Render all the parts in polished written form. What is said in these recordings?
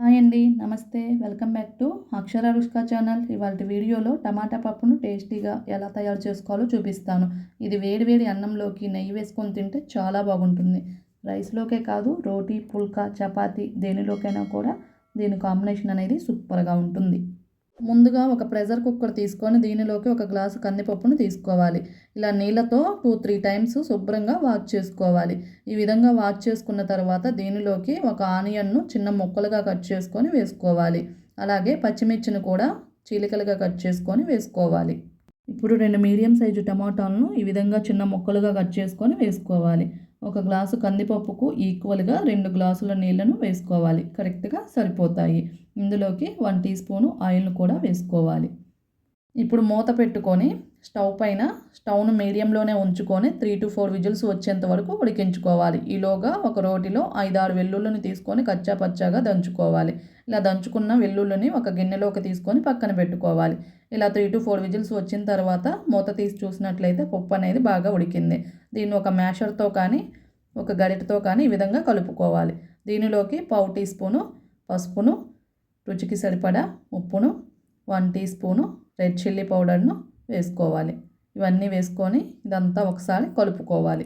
Hi అండి. నమస్తే. Welcome back to Akshara Rushka channel. ఇవాల్టి వీడియోలో టమాటా పప్పును టేస్టీగా ఎలా తయారు చేసుకోవాలో చూపిస్తాను. ఇది వేడి వేడి అన్నంలోకి నెయ్యి వేసుకొని తింటే చాలా బాగుంటుంది. రైస్లోకే కాదు, రోటీ, పుల్కా, చపాతీ దేనిలోకైనా కూడా దీని కాంబినేషన్ అనేది సూపర్గా ఉంటుంది. ముందుగా ఒక ప్రెషర్ కుక్కర్ తీసుకొని దీనిలోకి ఒక గ్లాసు కందిపప్పును తీసుకోవాలి. ఇలా నీళ్ళతో 2-3 టైమ్స్ శుభ్రంగా వాష్ చేసుకోవాలి. ఈ విధంగా వాష్ చేసుకున్న తర్వాత దీనిలోకి ఒక ఆనియన్ను చిన్న ముక్కలుగా కట్ చేసుకొని వేసుకోవాలి. అలాగే పచ్చిమిర్చిని కూడా చీలికలుగా కట్ చేసుకొని వేసుకోవాలి. ఇప్పుడు 2 మీడియం సైజు టమాటాలను ఈ విధంగా చిన్న ముక్కలుగా కట్ చేసుకొని వేసుకోవాలి. ఒక గ్లాసు కందిపప్పుకు ఈక్వల్గా 2 గ్లాసుల నీళ్లను వేసుకోవాలి. కరెక్ట్గా సరిపోతాయి. ఇందులోకి 1 టీ స్పూను ఆయిల్ను కూడా వేసుకోవాలి. ఇప్పుడు మూత పెట్టుకొని స్టవ్ను మీడియంలోనే ఉంచుకొని 3-4 విజిల్స్ వచ్చేంత వరకు ఉడికించుకోవాలి. ఈలోగా ఒక రోటిలో 5-6 వెల్లుల్లిని తీసుకొని కచ్చా పచ్చాగా దంచుకోవాలి. ఇలా దంచుకున్న వెల్లుల్లిని ఒక గిన్నెలోకి తీసుకొని పక్కన పెట్టుకోవాలి. ఇలా 3-4 విజిల్స్ వచ్చిన తర్వాత మూత తీసి చూసినట్లయితే పప్పు అనేది బాగా ఉడికింది. దీన్ని ఒక మ్యాషర్తో కానీ ఒక గరిటెతో కానీ ఈ విధంగా కలుపుకోవాలి. దీనిలోకి 1/2 టీ స్పూను పసుపును, రుచికి సరిపడా ఉప్పును, 1 టీ స్పూను రెడ్ చిల్లీ పౌడర్ను వేసుకోవాలి. ఇవన్నీ వేసుకొని ఇదంతా ఒకసారి కలుపుకోవాలి.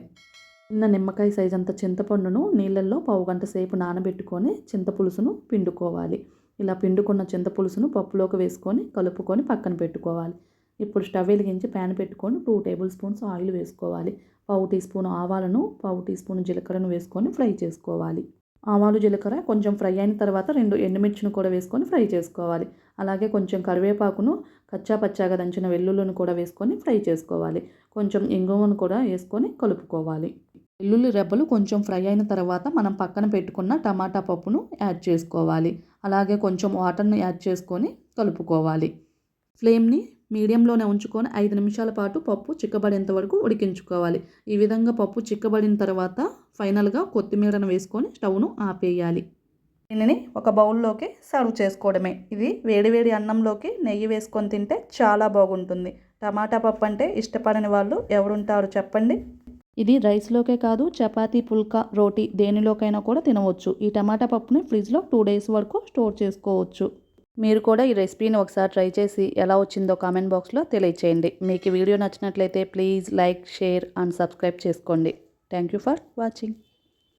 చిన్న నిమ్మకాయ సైజ్ అంత చింతపండును నీళ్ళల్లో 1/2 గంట సేపు నానబెట్టుకొని చింతపులుసును పిండుకోవాలి. ఇలా పిండుకున్న చింతపులుసును పప్పులోకి వేసుకొని కలుపుకొని పక్కన పెట్టుకోవాలి. ఇప్పుడు స్టవ్ వెలిగించి ప్యాన్ పెట్టుకొని 2 టేబుల్ స్పూన్స్ ఆయిల్ వేసుకోవాలి. 1/2 టీ స్పూన్ ఆవాలను, 1/2 టీ స్పూన్ జీలకర్రను వేసుకొని ఫ్రై చేసుకోవాలి. ఆవాలు, జీలకర్ర కొంచెం ఫ్రై అయిన తర్వాత 2 ఎండుమిర్చిని కూడా వేసుకొని ఫ్రై చేసుకోవాలి. అలాగే కొంచెం కరివేపాకును, కచ్చా పచ్చాగా దంచిన వెల్లుల్లిని కూడా వేసుకొని ఫ్రై చేసుకోవాలి. కొంచెం ఇంగువను కూడా వేసుకొని కలుపుకోవాలి. వెల్లుల్లి రెబ్బలు కొంచెం ఫ్రై అయిన తర్వాత మనం పక్కన పెట్టుకున్న టమాటా పప్పును యాడ్ చేసుకోవాలి. అలాగే కొంచెం వాటర్ని యాడ్ చేసుకొని కలుపుకోవాలి. ఫ్లేమ్ని మీడియంలోనే ఉంచుకొని 5 నిమిషాల పాటు పప్పు చిక్కబడేంత వరకు ఉడికించుకోవాలి. ఈ విధంగా పప్పు చిక్కబడిన తర్వాత ఫైనల్గా కొత్తిమీరను వేసుకొని స్టవ్ను ఆపేయాలి. దీనిని ఒక బౌల్లోకి సర్వ్ చేసుకోవడమే. ఇది వేడివేడి అన్నంలోకి నెయ్యి వేసుకొని తింటే చాలా బాగుంటుంది. టమాటా పప్పు అంటే ఇష్టపడని వాళ్ళు ఎవరుంటారు చెప్పండి? ఇది రైస్లోకే కాదు, చపాతీ, పుల్కా, రోటీ దేనిలోకైనా కూడా తినవచ్చు. ఈ టమాటా పప్పుని ఫ్రిడ్జ్లో 2 డేస్ వరకు స్టోర్ చేసుకోవచ్చు. మీరు కూడా ఈ రెసిపీని ఒకసారి ట్రై చేసి ఎలా వచ్చిందో కామెంట్ బాక్స్లో తెలియచేయండి. మీకు ఈ వీడియో నచ్చినట్లయితే please like, share and subscribe చేసుకోండి. Thank you for watching.